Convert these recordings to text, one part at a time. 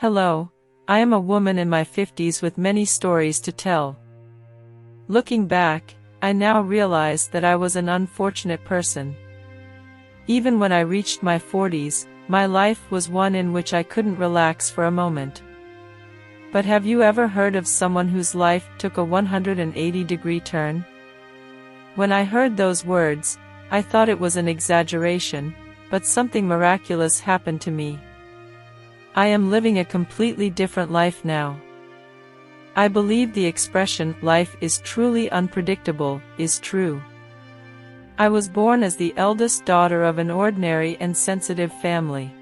Hello, I am a woman in my 50s with many stories to tell. Looking back, I now realize that I was an unfortunate person. Even when I reached my 40s, my life was one in which I couldn't relax for a moment. But have you ever heard of someone whose life took a 180-degree turn? When I heard those words, I thought it was an exaggeration, but something miraculous happened to me. I am living a completely different life now. I believe the expression, "life is truly unpredictable," is true. I was born as the eldest daughter of an ordinary and sensitive family.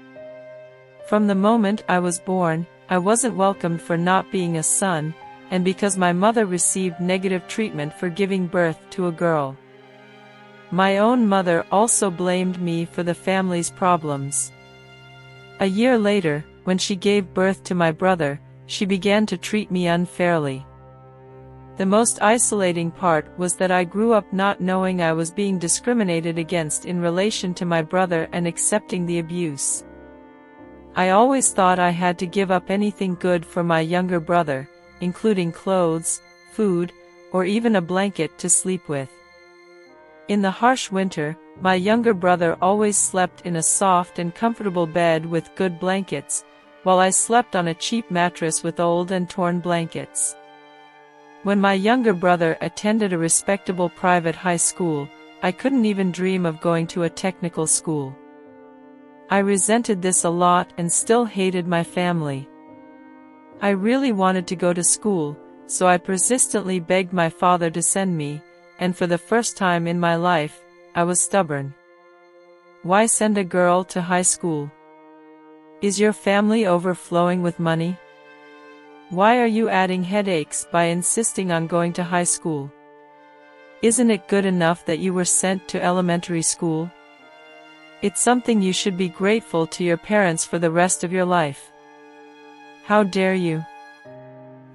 From the moment I was born, I wasn't welcomed for not being a son, and because my mother received negative treatment for giving birth to a girl. My own mother also blamed me for the family's problems. A year later, when she gave birth to my brother, she began to treat me unfairly. The most isolating part was that I grew up not knowing I was being discriminated against in relation to my brother and accepting the abuse. I always thought I had to give up anything good for my younger brother, including clothes, food, or even a blanket to sleep with. In the harsh winter, my younger brother always slept in a soft and comfortable bed with good blankets, while I slept on a cheap mattress with old and torn blankets. When my younger brother attended a respectable private high school, I couldn't even dream of going to a technical school. I resented this a lot and still hated my family. I really wanted to go to school, so I persistently begged my father to send me, and for the first time in my life, I was stubborn. Why send a girl to high school? Is your family overflowing with money? Why are you adding headaches by insisting on going to high school? Isn't it good enough that you were sent to elementary school? It's something you should be grateful to your parents for the rest of your life. How dare you?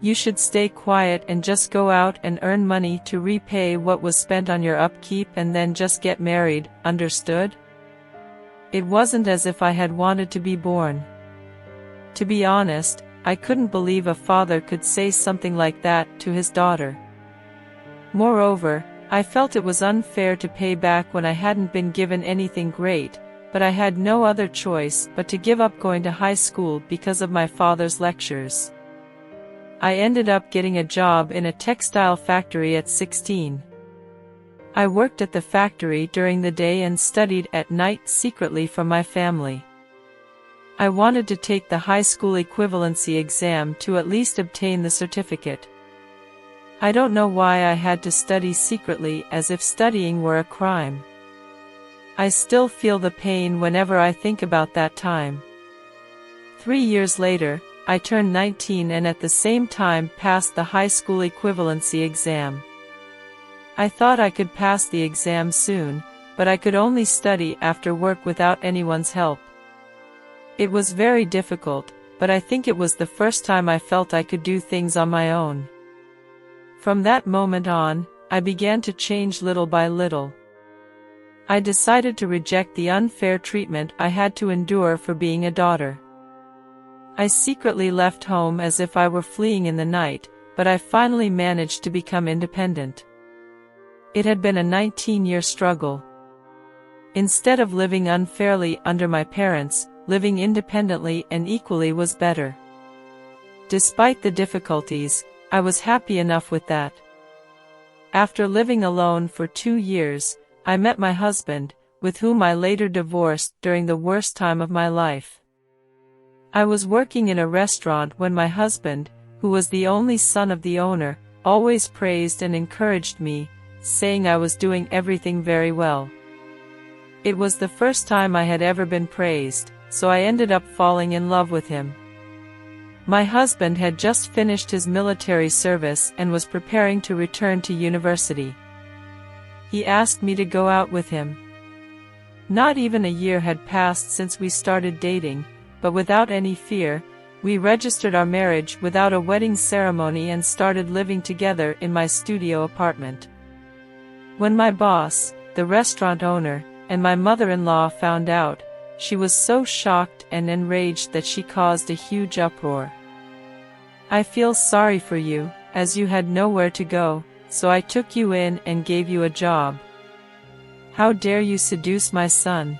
You should stay quiet and just go out and earn money to repay what was spent on your upkeep and then just get married, understood? It wasn't as if I had wanted to be born. To be honest, I couldn't believe a father could say something like that to his daughter. Moreover, I felt it was unfair to pay back when I hadn't been given anything great, but I had no other choice but to give up going to high school because of my father's lectures. I ended up getting a job in a textile factory at 16. I worked at the factory during the day and studied at night secretly from my family. I wanted to take the high school equivalency exam to at least obtain the certificate. I don't know why I had to study secretly as if studying were a crime. I still feel the pain whenever I think about that time. 3 years later, I turned 19 and at the same time passed the high school equivalency exam. I thought I could pass the exam soon, but I could only study after work without anyone's help. It was very difficult, but I think it was the first time I felt I could do things on my own. From that moment on, I began to change little by little. I decided to reject the unfair treatment I had to endure for being a daughter. I secretly left home as if I were fleeing in the night, but I finally managed to become independent. It had been a 19-year struggle. Instead of living unfairly under my parents, living independently and equally was better. Despite the difficulties, I was happy enough with that. After living alone for 2 years, I met my husband, with whom I later divorced during the worst time of my life. I was working in a restaurant when my husband, who was the only son of the owner, always praised and encouraged me, saying I was doing everything very well. It was the first time I had ever been praised, so I ended up falling in love with him. My husband had just finished his military service and was preparing to return to university. He asked me to go out with him. Not even a year had passed since we started dating, but without any fear, we registered our marriage without a wedding ceremony and started living together in my studio apartment. When my boss, the restaurant owner, and my mother-in-law found out, she was so shocked and enraged that she caused a huge uproar. "I feel sorry for you, as you had nowhere to go, so I took you in and gave you a job. How dare you seduce my son?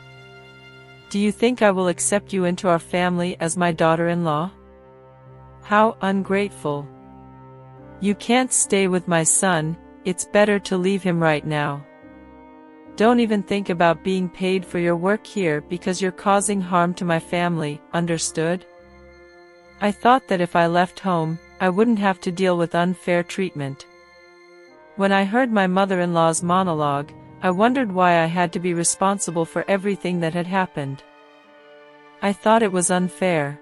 Do you think I will accept you into our family as my daughter-in-law? How ungrateful. You can't stay with my son, it's better to leave him right now. Don't even think about being paid for your work here because you're causing harm to my family, understood? I thought that if I left home, I wouldn't have to deal with unfair treatment." When I heard my mother-in-law's monologue, I wondered why I had to be responsible for everything that had happened. I thought it was unfair.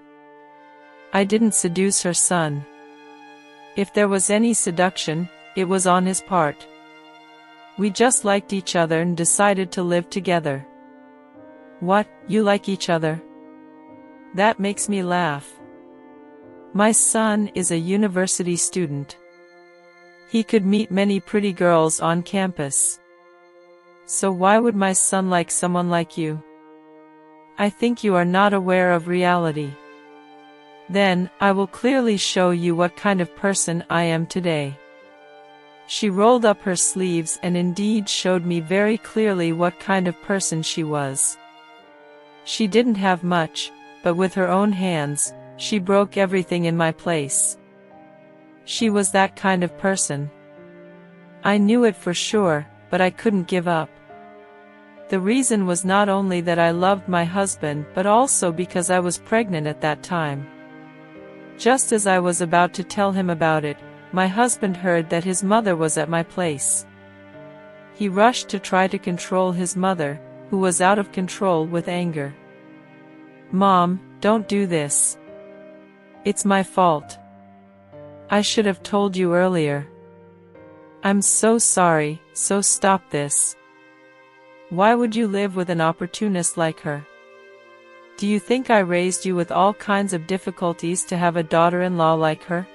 I didn't seduce her son. If there was any seduction, it was on his part. We just liked each other and decided to live together. What, you like each other? That makes me laugh. My son is a university student. He could meet many pretty girls on campus. So why would my son like someone like you? I think you are not aware of reality. Then, I will clearly show you what kind of person I am today. She rolled up her sleeves and indeed showed me very clearly what kind of person she was. She didn't have much, but with her own hands, she broke everything in my place. She was that kind of person. I knew it for sure, but I couldn't give up. The reason was not only that I loved my husband but also because I was pregnant at that time. Just as I was about to tell him about it, my husband heard that his mother was at my place. He rushed to try to control his mother, who was out of control with anger. "Mom, don't do this. It's my fault. I should have told you earlier. I'm so sorry, so stop this. Why would you live with an opportunist like her? Do you think I raised you with all kinds of difficulties to have a daughter-in-law like her?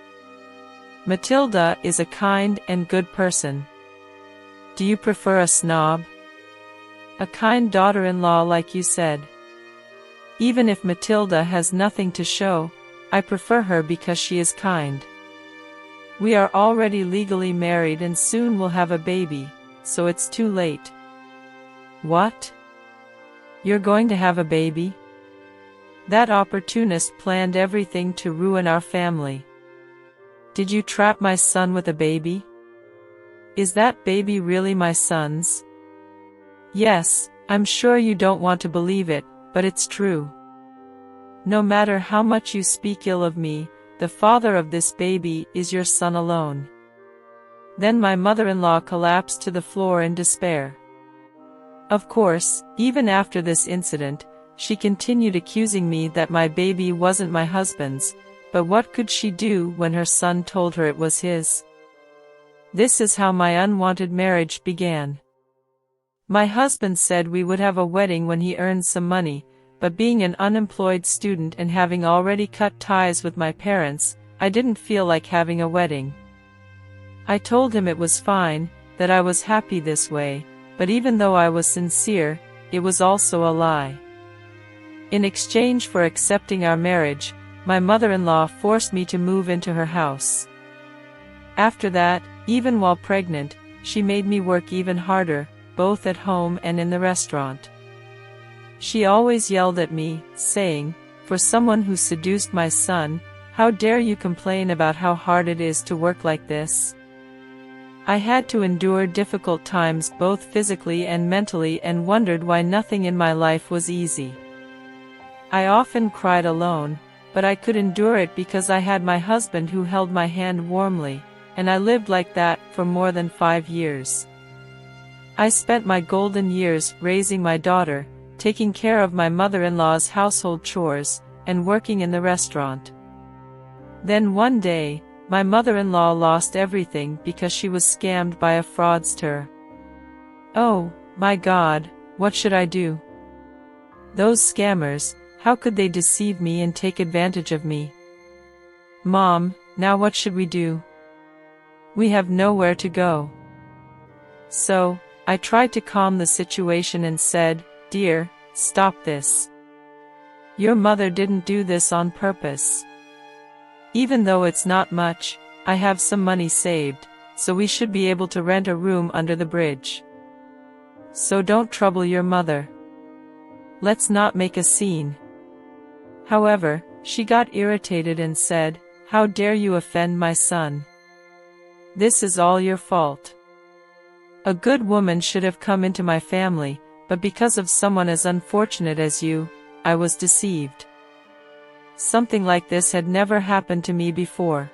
Matilda is a kind and good person. Do you prefer a snob? A kind daughter-in-law like you said. Even if Matilda has nothing to show, I prefer her because she is kind. We are already legally married and soon will have a baby, so it's too late." "What? You're going to have a baby? That opportunist planned everything to ruin our family. Did you trap my son with a baby? Is that baby really my son's?" "Yes, I'm sure you don't want to believe it, but it's true. No matter how much you speak ill of me, the father of this baby is your son alone." Then my mother-in-law collapsed to the floor in despair. Of course, even after this incident, she continued accusing me that my baby wasn't my husband's, but what could she do when her son told her it was his? This is how my unwanted marriage began. My husband said we would have a wedding when he earned some money, but being an unemployed student and having already cut ties with my parents, I didn't feel like having a wedding. I told him it was fine, that I was happy this way, but even though I was sincere, it was also a lie. In exchange for accepting our marriage, my mother-in-law forced me to move into her house. After that, even while pregnant, she made me work even harder, both at home and in the restaurant. She always yelled at me, saying, "For someone who seduced my son, how dare you complain about how hard it is to work like this?" I had to endure difficult times both physically and mentally and wondered why nothing in my life was easy. I often cried alone, but I could endure it because I had my husband who held my hand warmly, and I lived like that for more than 5 years. I spent my golden years raising my daughter, taking care of my mother-in-law's household chores, and working in the restaurant. Then one day, my mother-in-law lost everything because she was scammed by a fraudster. Oh, my God, what should I do? Those scammers, how could they deceive me and take advantage of me? Mom, now what should we do? We have nowhere to go. So, I tried to calm the situation and said, "Dear, stop this. Your mother didn't do this on purpose. Even though it's not much, I have some money saved, so we should be able to rent a room under the bridge. So don't trouble your mother. Let's not make a scene." However, she got irritated and said, "How dare you offend my son? This is all your fault. A good woman should have come into my family, but because of someone as unfortunate as you, I was deceived. Something like this had never happened to me before.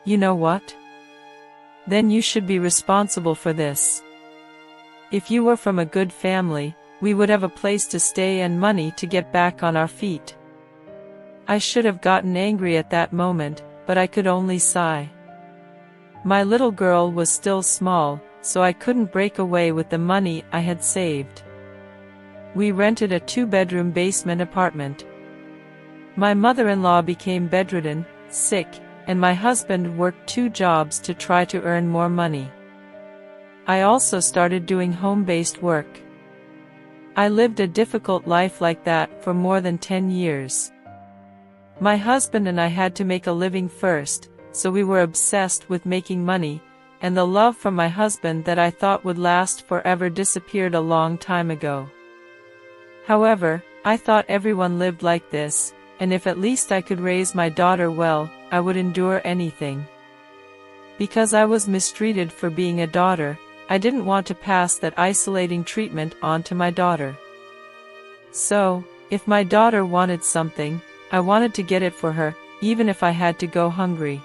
You know what? Then you should be responsible for this. If you were from a good family, we would have a place to stay and money to get back on our feet." I should have gotten angry at that moment, but I could only sigh. My little girl was still small, so I couldn't break away with the money I had saved. We rented a 2-bedroom basement apartment. My mother-in-law became bedridden, sick, and my husband worked 2 jobs to try to earn more money. I also started doing home-based work. I lived a difficult life like that for more than 10 years. My husband and I had to make a living first, so we were obsessed with making money, and the love from my husband that I thought would last forever disappeared a long time ago. However, I thought everyone lived like this, and if at least I could raise my daughter well, I would endure anything. Because I was mistreated for being a daughter, I didn't want to pass that isolating treatment on to my daughter. So, if my daughter wanted something, I wanted to get it for her, even if I had to go hungry.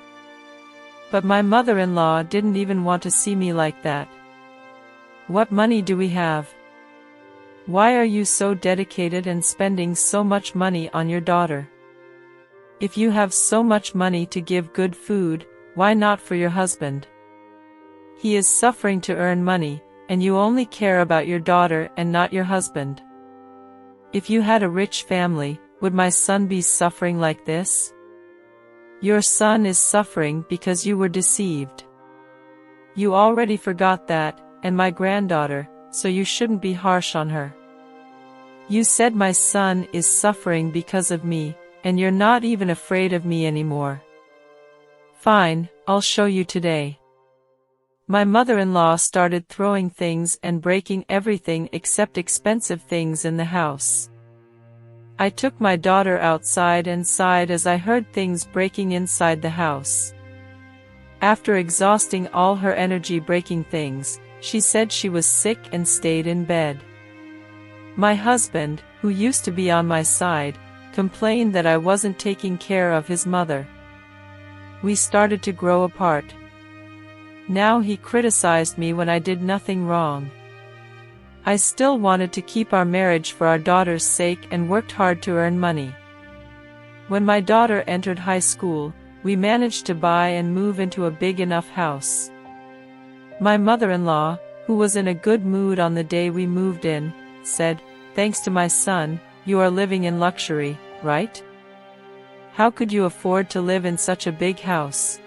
But my mother-in-law didn't even want to see me like that. "What money do we have? Why are you so dedicated and spending so much money on your daughter? If you have so much money to give good food, why not for your husband? He is suffering to earn money, and you only care about your daughter and not your husband. If you had a rich family, would my son be suffering like this? Your son is suffering because you were deceived. You already forgot that, and my granddaughter, so you shouldn't be harsh on her. You said my son is suffering because of me, and you're not even afraid of me anymore. Fine, I'll show you today." My mother-in-law started throwing things and breaking everything except expensive things in the house. I took my daughter outside and sighed as I heard things breaking inside the house. After exhausting all her energy breaking things, she said she was sick and stayed in bed. My husband, who used to be on my side, complained that I wasn't taking care of his mother. We started to grow apart. Now he criticized me when I did nothing wrong. I still wanted to keep our marriage for our daughter's sake and worked hard to earn money. When my daughter entered high school, we managed to buy and move into a big enough house. My mother-in-law, who was in a good mood on the day we moved in, said, "Thanks to my son, you are living in luxury, right? How could you afford to live in such a big house?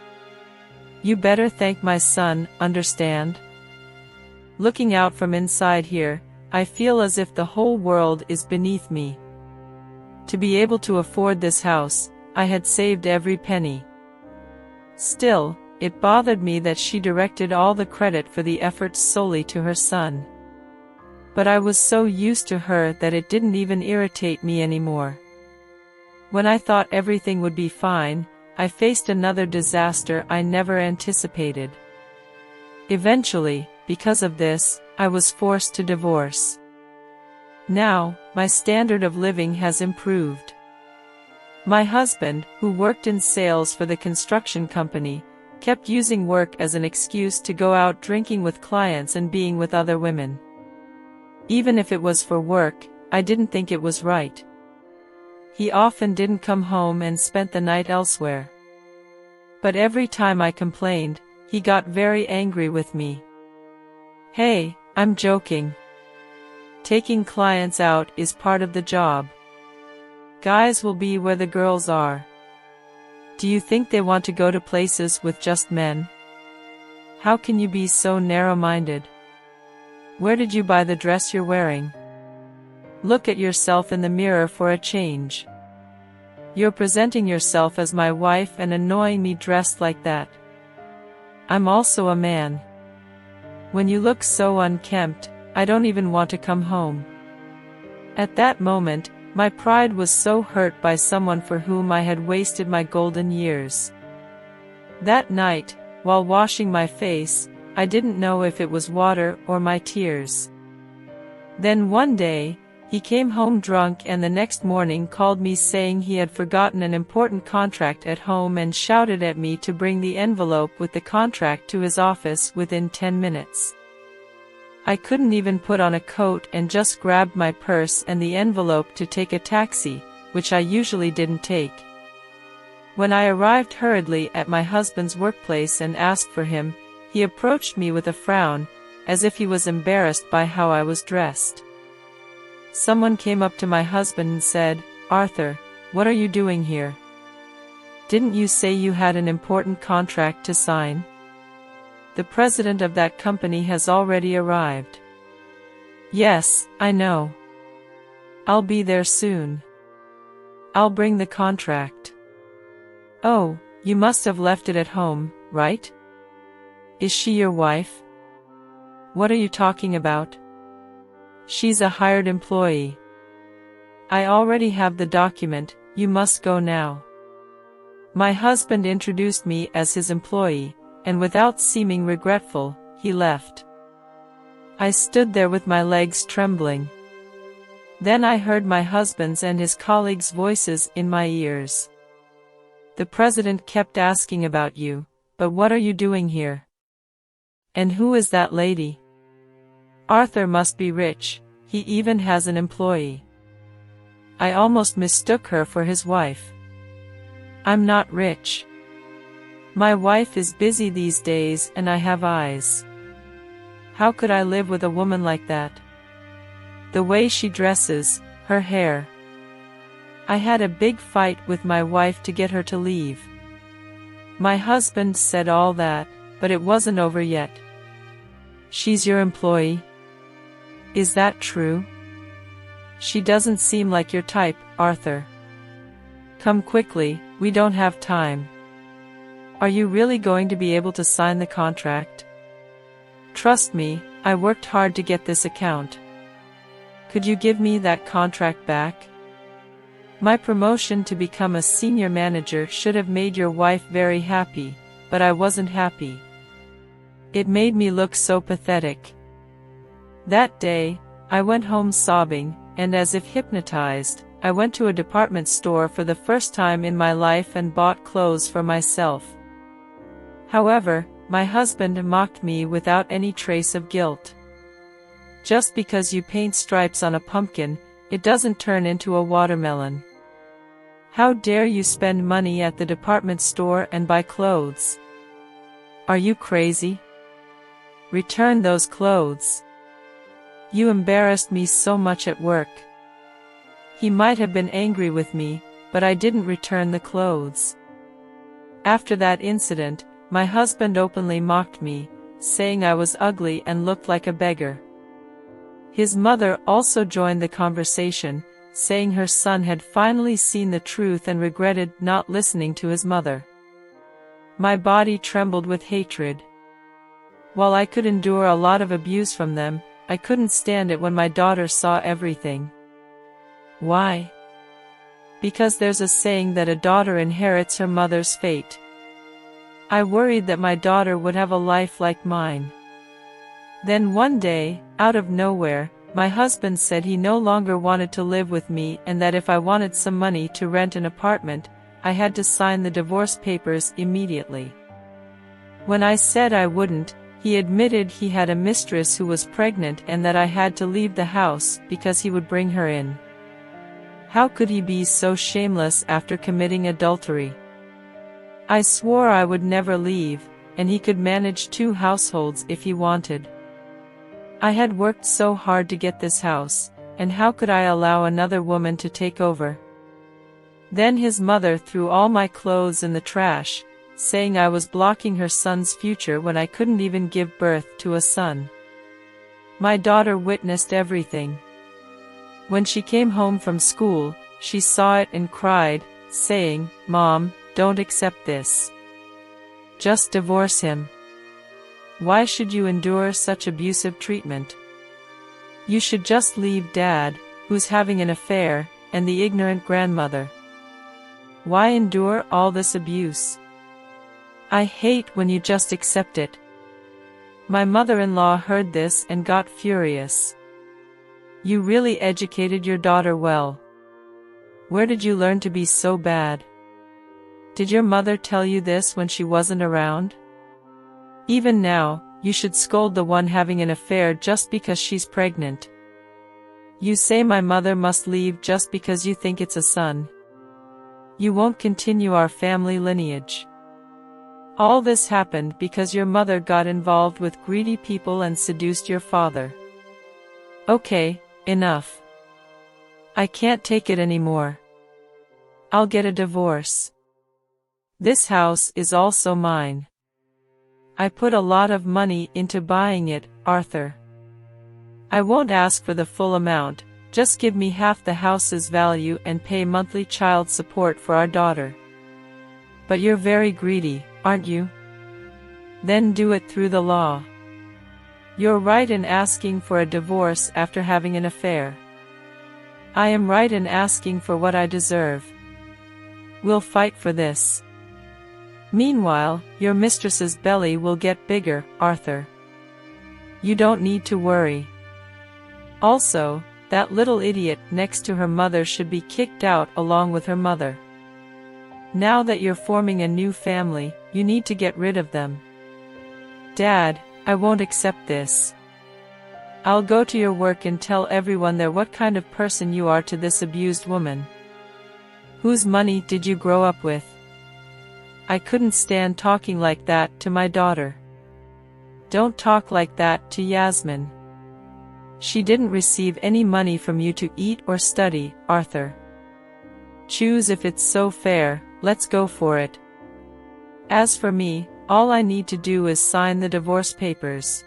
You better thank my son, understand?" Looking out from inside here, I feel as if the whole world is beneath me. To be able to afford this house, I had saved every penny. Still, it bothered me that she directed all the credit for the efforts solely to her son. But I was so used to her that it didn't even irritate me anymore. When I thought everything would be fine, I faced another disaster I never anticipated. Eventually, because of this, I was forced to divorce. Now, my standard of living has improved. My husband, who worked in sales for the construction company, kept using work as an excuse to go out drinking with clients and being with other women. Even if it was for work, I didn't think it was right. He often didn't come home and spent the night elsewhere. But every time I complained, he got very angry with me. "Hey, I'm joking. Taking clients out is part of the job. Guys will be where the girls are. Do you think they want to go to places with just men? How can you be so narrow-minded? Where did you buy the dress you're wearing? Look at yourself in the mirror for a change. You're presenting yourself as my wife and annoying me dressed like that. I'm also a man. When you look so unkempt, I don't even want to come home." At that moment, my pride was so hurt by someone for whom I had wasted my golden years. That night, while washing my face, I didn't know if it was water or my tears. Then one day, he came home drunk and the next morning called me saying he had forgotten an important contract at home and shouted at me to bring the envelope with the contract to his office within 10 minutes. I couldn't even put on a coat and just grabbed my purse and the envelope to take a taxi, which I usually didn't take. When I arrived hurriedly at my husband's workplace and asked for him, he approached me with a frown, as if he was embarrassed by how I was dressed. Someone came up to my husband and said, "Arthur, what are you doing here? Didn't you say you had an important contract to sign? The president of that company has already arrived." "Yes, I know. I'll be there soon. I'll bring the contract." "Oh, you must have left it at home, right? Is she your wife?" "What are you talking about? She's a hired employee." "I already have the document, you must go now." My husband introduced me as his employee, and without seeming regretful, he left. I stood there with my legs trembling. Then I heard my husband's and his colleagues' voices in my ears. "The president kept asking about you, but what are you doing here? And who is that lady? Arthur must be rich, he even has an employee." I almost mistook her for his wife. "I'm not rich. My wife is busy these days and I have eyes. How could I live with a woman like that? The way she dresses, her hair." I had a big fight with my wife to get her to leave. My husband said all that, but it wasn't over yet. "She's your employee? Is that true? She doesn't seem like your type, Arthur. Come quickly, we don't have time. Are you really going to be able to sign the contract? Trust me, I worked hard to get this account. Could you give me that contract back? My promotion to become a senior manager should have made your wife very happy, but I wasn't happy. It made me look so pathetic." That day, I went home sobbing, and as if hypnotized, I went to a department store for the first time in my life and bought clothes for myself. However, my husband mocked me without any trace of guilt. "Just because you paint stripes on a pumpkin, it doesn't turn into a watermelon. How dare you spend money at the department store and buy clothes? Are you crazy? Return those clothes. You embarrassed me so much at work." He might have been angry with me, but I didn't return the clothes. After that incident, my husband openly mocked me, saying I was ugly and looked like a beggar. His mother also joined the conversation, saying her son had finally seen the truth and regretted not listening to his mother. My body trembled with hatred. While I could endure a lot of abuse from them, I couldn't stand it when my daughter saw everything. Why? Because there's a saying that a daughter inherits her mother's fate. I worried that my daughter would have a life like mine. Then one day, out of nowhere, my husband said he no longer wanted to live with me and that if I wanted some money to rent an apartment, I had to sign the divorce papers immediately. When I said I wouldn't, he admitted he had a mistress who was pregnant and that I had to leave the house because he would bring her in. How could he be so shameless after committing adultery? I swore I would never leave, and he could manage 2 households if he wanted. I had worked so hard to get this house, and how could I allow another woman to take over? Then his mother threw all my clothes in the trash, saying I was blocking her son's future when I couldn't even give birth to a son. My daughter witnessed everything. When she came home from school, she saw it and cried, saying, "Mom, don't accept this. Just divorce him. Why should you endure such abusive treatment? You should just leave Dad, who's having an affair, and the ignorant grandmother. Why endure all this abuse? I hate when you just accept it." My mother-in-law heard this and got furious. "You really educated your daughter well. Where did you learn to be so bad? Did your mother tell you this when she wasn't around? Even now, you should scold the one having an affair just because she's pregnant. You say my mother must leave just because you think it's a son. You won't continue our family lineage. All this happened because your mother got involved with greedy people and seduced your father. Okay, enough. I can't take it anymore. I'll get a divorce. This house is also mine. I put a lot of money into buying it, Arthur. I won't ask for the full amount, just give me half the house's value and pay monthly child support for our daughter." "But you're very greedy, aren't you? Then do it through the law. You're right in asking for a divorce after having an affair. I am right in asking for what I deserve. We'll fight for this. Meanwhile, your mistress's belly will get bigger, Arthur. You don't need to worry. Also, that little idiot next to her mother should be kicked out along with her mother. Now that you're forming a new family, you need to get rid of them. Dad, I won't accept this. I'll go to your work and tell everyone there what kind of person you are to this abused woman. Whose money did you grow up with? I couldn't stand talking like that to my daughter. Don't talk like that to Yasmin. She didn't receive any money from you to eat or study, Arthur. Choose if it's so fair, let's go for it. As for me, all I need to do is sign the divorce papers."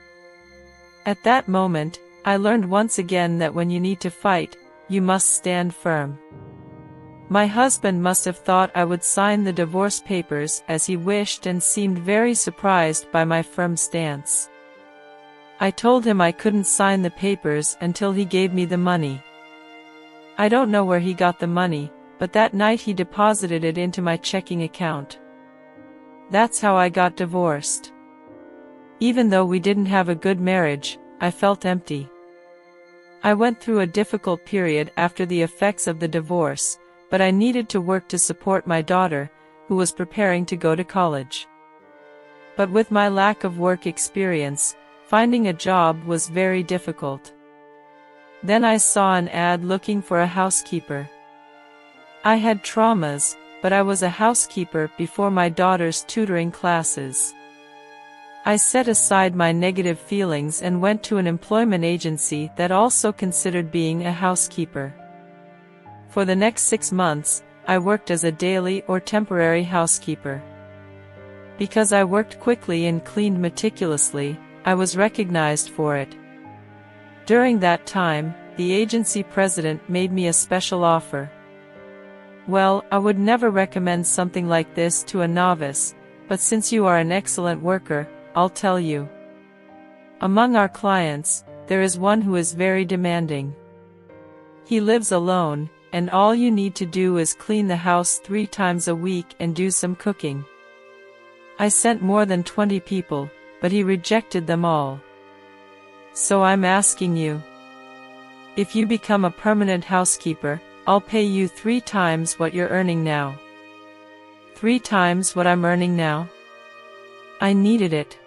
At that moment, I learned once again that when you need to fight, you must stand firm. My husband must have thought I would sign the divorce papers as he wished and seemed very surprised by my firm stance. I told him I couldn't sign the papers until he gave me the money. I don't know where he got the money, but that night he deposited it into my checking account. That's how I got divorced. Even though we didn't have a good marriage, I felt empty. I went through a difficult period after the effects of the divorce, but I needed to work to support my daughter, who was preparing to go to college. But with my lack of work experience, finding a job was very difficult. Then I saw an ad looking for a housekeeper. I had traumas, but I was a housekeeper before my daughter's tutoring classes. I set aside my negative feelings and went to an employment agency that also considered being a housekeeper. For the next 6 months, I worked as a daily or temporary housekeeper. Because I worked quickly and cleaned meticulously, I was recognized for it. During that time, the agency president made me a special offer. Well, I would never recommend something like this to a novice, but since you are an excellent worker, I'll tell you. Among our clients, there is one who is very demanding. He lives alone, and all you need to do is clean the house 3 times a week and do some cooking. I sent more than 20 people, but he rejected them all. So I'm asking you. If you become a permanent housekeeper, I'll pay you 3 times what you're earning now. 3 times what I'm earning now? I needed it.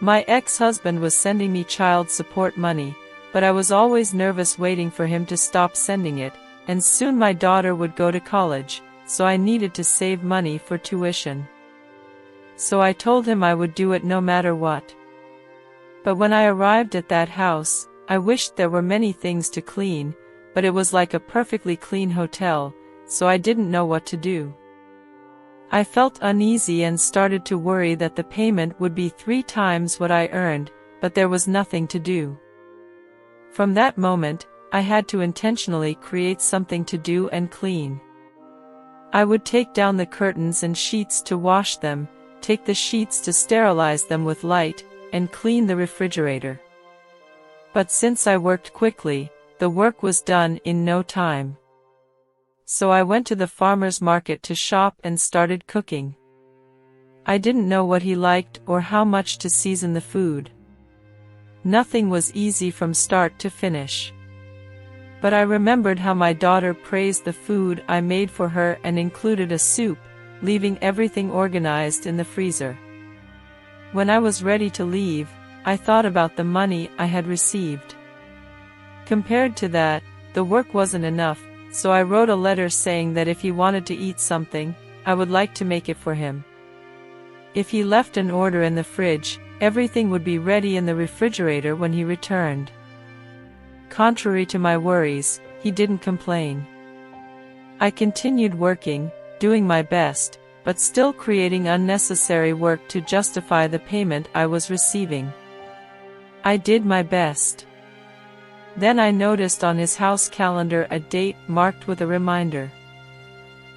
My ex-husband was sending me child support money, but I was always nervous waiting for him to stop sending it, and soon my daughter would go to college, so I needed to save money for tuition. So I told him I would do it no matter what. But when I arrived at that house, I wished there were many things to clean, but it was like a perfectly clean hotel, so I didn't know what to do. I felt uneasy and started to worry that the payment would be 3 times what I earned, but there was nothing to do. From that moment, I had to intentionally create something to do and clean. I would take down the curtains and sheets to wash them, take the sheets to sterilize them with light, and clean the refrigerator. But since I worked quickly, the work was done in no time. So I went to the farmer's market to shop and started cooking. I didn't know what he liked or how much to season the food. Nothing was easy from start to finish. But I remembered how my daughter praised the food I made for her and included a soup, leaving everything organized in the freezer. When I was ready to leave, I thought about the money I had received. Compared to that, the work wasn't enough, so I wrote a letter saying that if he wanted to eat something, I would like to make it for him. If he left an order in the fridge, everything would be ready in the refrigerator when he returned. Contrary to my worries, he didn't complain. I continued working, doing my best, but still creating unnecessary work to justify the payment I was receiving. I did my best. Then I noticed on his house calendar a date marked with a reminder.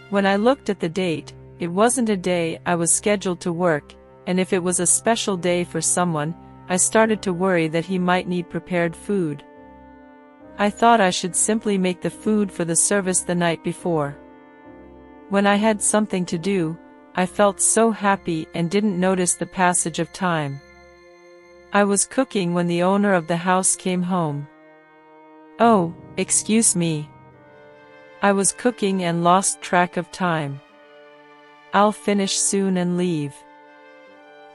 When I looked at the date, it wasn't a day I was scheduled to work, and if it was a special day for someone, I started to worry that he might need prepared food. I thought I should simply make the food for the service the night before. When I had something to do, I felt so happy and didn't notice the passage of time. I was cooking when the owner of the house came home. "Oh, excuse me. I was cooking and lost track of time. I'll finish soon and leave.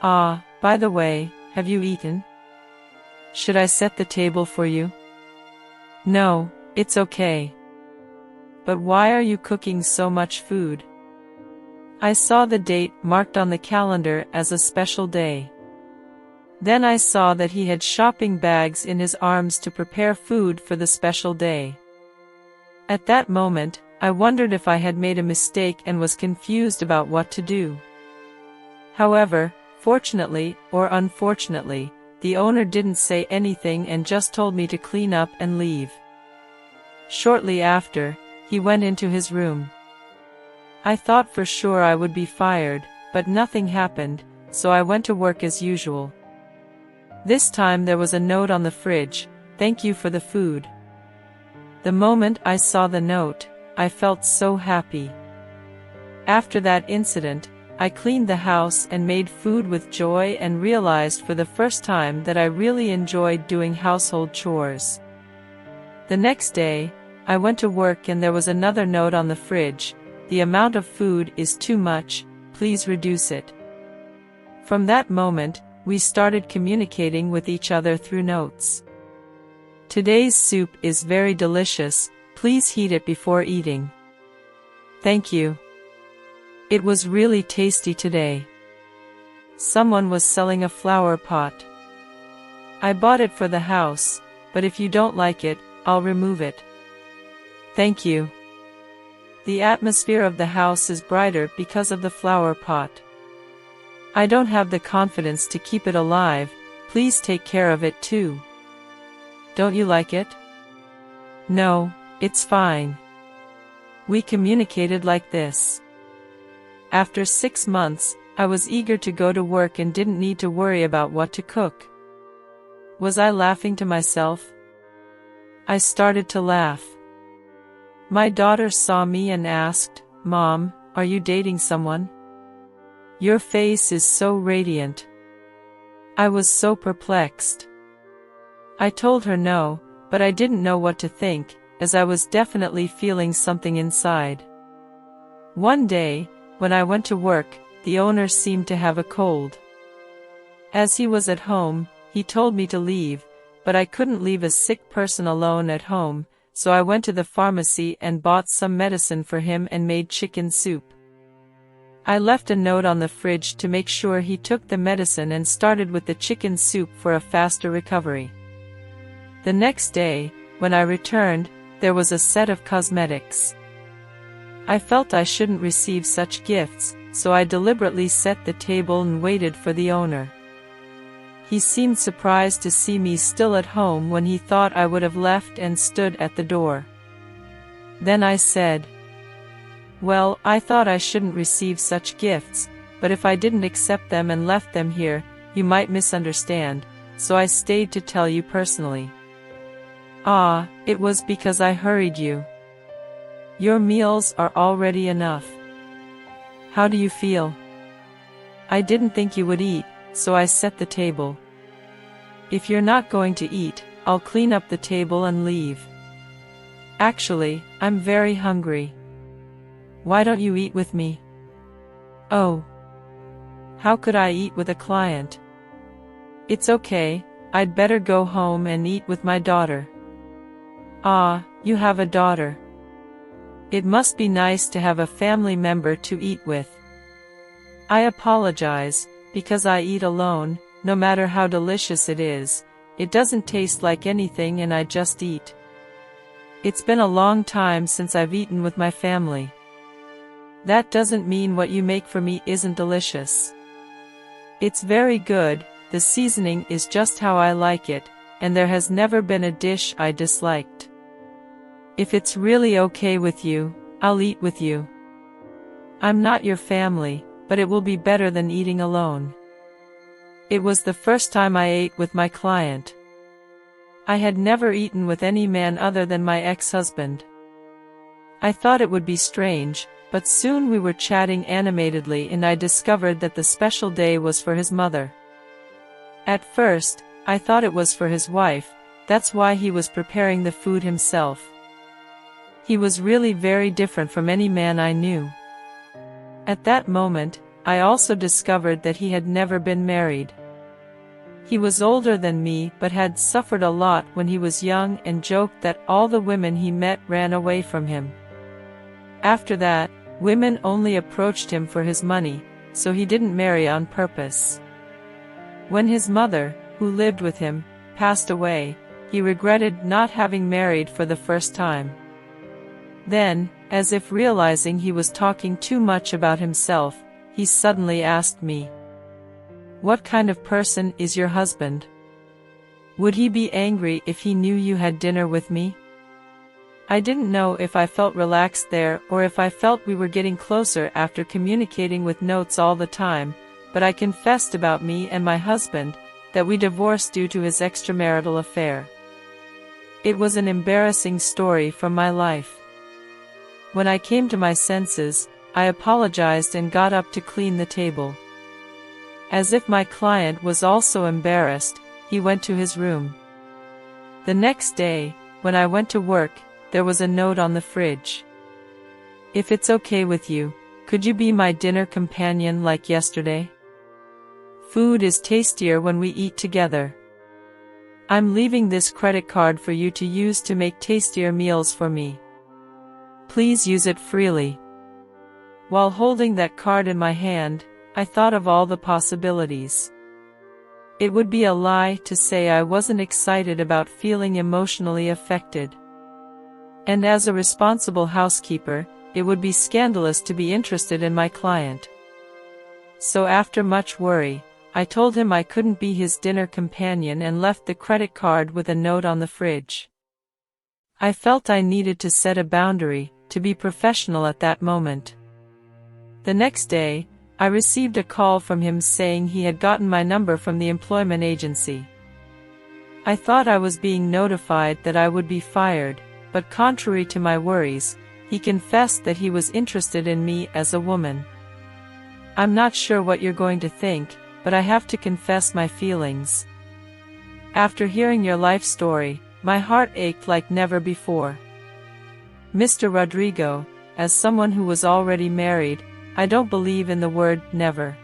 Ah, by the way, have you eaten? Should I set the table for you?" "No, it's okay. But why are you cooking so much food?" I saw the date marked on the calendar as a special day. Then I saw that he had shopping bags in his arms to prepare food for the special day. At that moment, I wondered if I had made a mistake and was confused about what to do. However, fortunately or unfortunately, the owner didn't say anything and just told me to clean up and leave. Shortly after, he went into his room. I thought for sure I would be fired, but nothing happened, so I went to work as usual. This time there was a note on the fridge, "Thank you for the food." The moment I saw the note, I felt so happy. After that incident, I cleaned the house and made food with joy and realized for the first time that I really enjoyed doing household chores. The next day, I went to work and there was another note on the fridge, "The amount of food is too much, please reduce it." From that moment, we started communicating with each other through notes. "Today's soup is very delicious, please heat it before eating." "Thank you. It was really tasty today." Someone was selling a flower pot. "I bought it for the house, but if you don't like it, I'll remove it." "Thank you. The atmosphere of the house is brighter because of the flower pot. I don't have the confidence to keep it alive, please take care of it too." "Don't you like it?" "No, it's fine." We communicated like this. After 6 months, I was eager to go to work and didn't need to worry about what to cook. Was I laughing to myself? I started to laugh. My daughter saw me and asked, "Mom, are you dating someone? Your face is so radiant." I was so perplexed. I told her no, but I didn't know what to think, as I was definitely feeling something inside. One day, when I went to work, the owner seemed to have a cold. As he was at home, he told me to leave, but I couldn't leave a sick person alone at home, so I went to the pharmacy and bought some medicine for him and made chicken soup. I left a note on the fridge to make sure he took the medicine and started with the chicken soup for a faster recovery. The next day, when I returned, there was a set of cosmetics. I felt I shouldn't receive such gifts, so I deliberately set the table and waited for the owner. He seemed surprised to see me still at home when he thought I would have left and stood at the door. Then I said, "Well, I thought I shouldn't receive such gifts, but if I didn't accept them and left them here, you might misunderstand, so I stayed to tell you personally." "Ah, it was because I hurried you. Your meals are already enough. How do you feel?" "I didn't think you would eat, so I set the table." "If you're not going to eat, I'll clean up the table and leave. Actually, I'm very hungry. Why don't you eat with me?" "Oh. How could I eat with a client?" "It's okay, I'd better go home and eat with my daughter." "Ah, you have a daughter. It must be nice to have a family member to eat with." I apologize, because I eat alone, no matter how delicious it is, it doesn't taste like anything and I just eat. It's been a long time since I've eaten with my family. That doesn't mean what you make for me isn't delicious. It's very good, the seasoning is just how I like it, and there has never been a dish I disliked. If it's really okay with you, I'll eat with you. I'm not your family, but it will be better than eating alone. It was the first time I ate with my client. I had never eaten with any man other than my ex-husband. I thought it would be strange, but soon we were chatting animatedly and I discovered that the special day was for his mother. At first, I thought it was for his wife, that's why he was preparing the food himself. He was really very different from any man I knew. At that moment, I also discovered that he had never been married. He was older than me but had suffered a lot when he was young and joked that all the women he met ran away from him. After that, women only approached him for his money, so he didn't marry on purpose. When his mother, who lived with him, passed away, he regretted not having married for the first time. Then, as if realizing he was talking too much about himself, he suddenly asked me, "What kind of person is your husband? Would he be angry if he knew you had dinner with me?" I didn't know if I felt relaxed there or if I felt we were getting closer after communicating with notes all the time, but I confessed about me and my husband, that we divorced due to his extramarital affair. It was an embarrassing story from my life. When I came to my senses, I apologized and got up to clean the table. As if my client was also embarrassed, he went to his room. The next day, when I went to work, there was a note on the fridge. "If it's okay with you, could you be my dinner companion like yesterday? Food is tastier when we eat together. I'm leaving this credit card for you to use to make tastier meals for me. Please use it freely." While holding that card in my hand, I thought of all the possibilities. It would be a lie to say I wasn't excited about feeling emotionally affected. And as a responsible housekeeper, it would be scandalous to be interested in my client. So after much worry, I told him I couldn't be his dinner companion and left the credit card with a note on the fridge. I felt I needed to set a boundary, to be professional at that moment. The next day, I received a call from him saying he had gotten my number from the employment agency. I thought I was being notified that I would be fired, but contrary to my worries, he confessed that he was interested in me as a woman. I'm not sure what you're going to think, but I have to confess my feelings. After hearing your life story, my heart ached like never before. Mr. Rodrigo, as someone who was already married, I don't believe in the word never.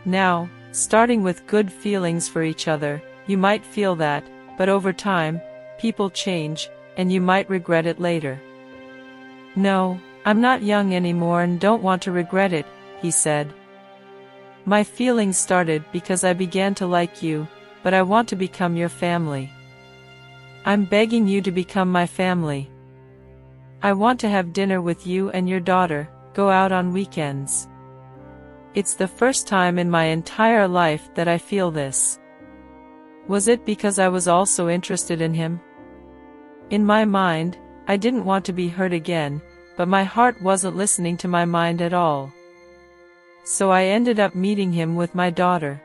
Now, starting with good feelings for each other, you might feel that, but over time, people change, and you might regret it later. "No, I'm not young anymore and don't want to regret it," he said. "My feelings started because I began to like you, but I want to become your family. I'm begging you to become my family. I want to have dinner with you and your daughter, go out on weekends. It's the first time in my entire life that I feel this. Was it because I was also interested in him? In my mind, I didn't want to be hurt again, but my heart wasn't listening to my mind at all. So I ended up meeting him with my daughter.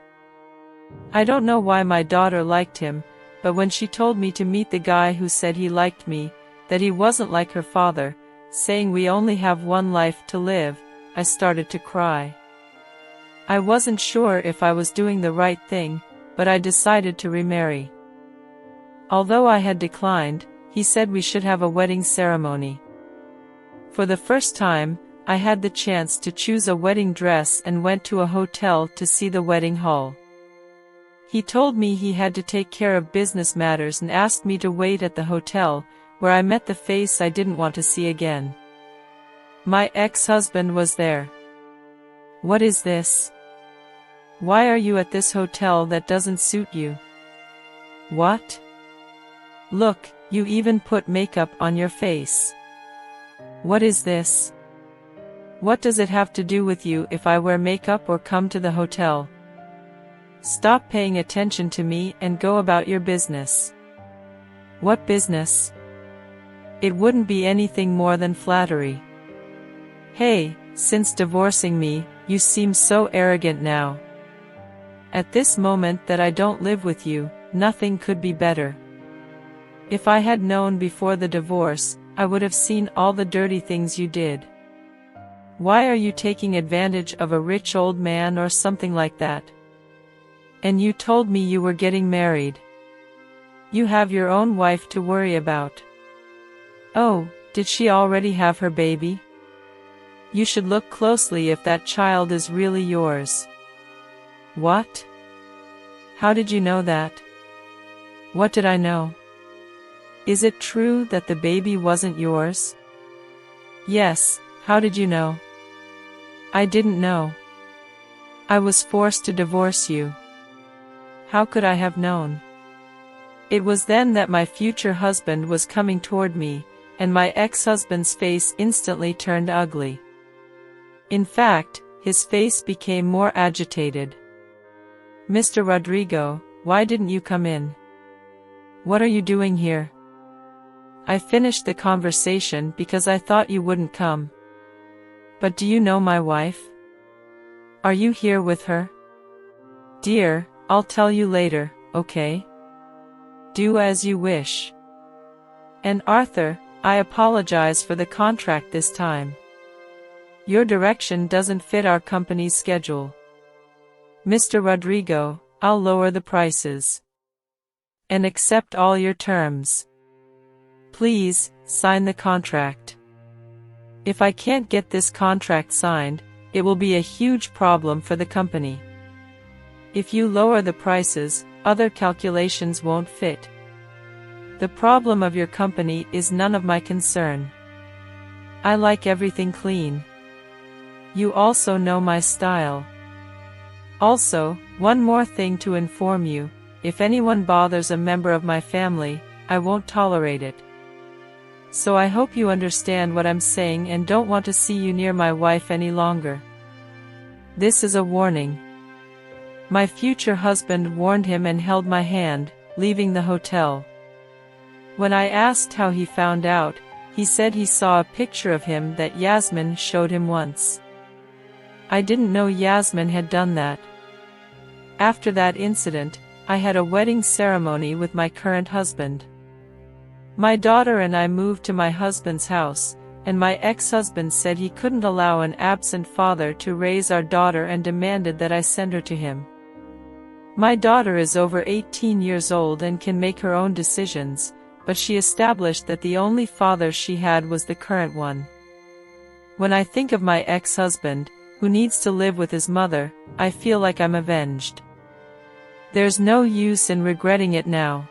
I don't know why my daughter liked him, but when she told me to meet the guy who said he liked me, that he wasn't like her father, saying we only have one life to live, I started to cry. I wasn't sure if I was doing the right thing, but I decided to remarry. Although I had declined, he said we should have a wedding ceremony. For the first time, I had the chance to choose a wedding dress and went to a hotel to see the wedding hall. He told me he had to take care of business matters and asked me to wait at the hotel, where I met the face I didn't want to see again. My ex-husband was there. What is this? Why are you at this hotel that doesn't suit you? What? Look, you even put makeup on your face. What is this? What does it have to do with you if I wear makeup or come to the hotel? Stop paying attention to me and go about your business. What business? It wouldn't be anything more than flattery. Hey, since divorcing me, you seem so arrogant now. At this moment that I don't live with you, nothing could be better. If I had known before the divorce, I would have seen all the dirty things you did. Why are you taking advantage of a rich old man or something like that? And you told me you were getting married. You have your own wife to worry about. Oh, did she already have her baby? You should look closely if that child is really yours. What? How did you know that? What did I know? Is it true that the baby wasn't yours? Yes, how did you know? I didn't know. I was forced to divorce you. How could I have known? It was then that my future husband was coming toward me, and my ex-husband's face instantly turned ugly. In fact, his face became more agitated. Mr. Rodrigo, why didn't you come in? What are you doing here? I finished the conversation because I thought you wouldn't come. But do you know my wife? Are you here with her? Dear, I'll tell you later, okay? Do as you wish. And Arthur, I apologize for the contract this time. Your direction doesn't fit our company's schedule. Mr. Rodrigo, I'll lower the prices. And accept all your terms. Please, sign the contract. If I can't get this contract signed, it will be a huge problem for the company. If you lower the prices, other calculations won't fit. The problem of your company is none of my concern. I like everything clean. You also know my style. Also, one more thing to inform you, if anyone bothers a member of my family, I won't tolerate it. So I hope you understand what I'm saying and don't want to see you near my wife any longer. This is a warning. My future husband warned him and held my hand, leaving the hotel. When I asked how he found out, he said he saw a picture of him that Yasmin showed him once. I didn't know Yasmin had done that. After that incident, I had a wedding ceremony with my current husband. My daughter and I moved to my husband's house, and my ex-husband said he couldn't allow an absent father to raise our daughter and demanded that I send her to him. My daughter is over 18 years old and can make her own decisions, but she established that the only father she had was the current one. When I think of my ex-husband, who needs to live with his mother, I feel like I'm avenged. There's no use in regretting it now.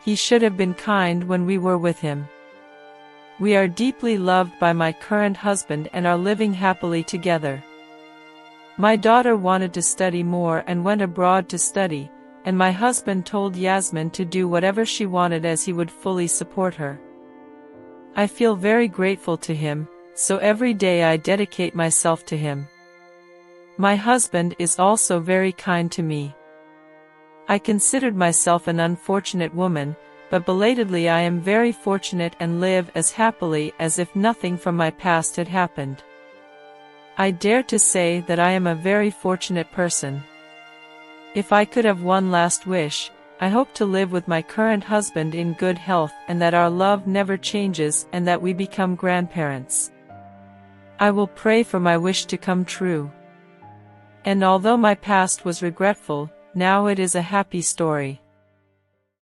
He should have been kind when we were with him. We are deeply loved by my current husband and are living happily together. My daughter wanted to study more and went abroad to study, and my husband told Yasmin to do whatever she wanted as he would fully support her. I feel very grateful to him, so every day I dedicate myself to him. My husband is also very kind to me. I considered myself an unfortunate woman, but belatedly I am very fortunate and live as happily as if nothing from my past had happened. I dare to say that I am a very fortunate person. If I could have one last wish, I hope to live with my current husband in good health and that our love never changes and that we become grandparents. I will pray for my wish to come true. And although my past was regretful, now it is a happy story.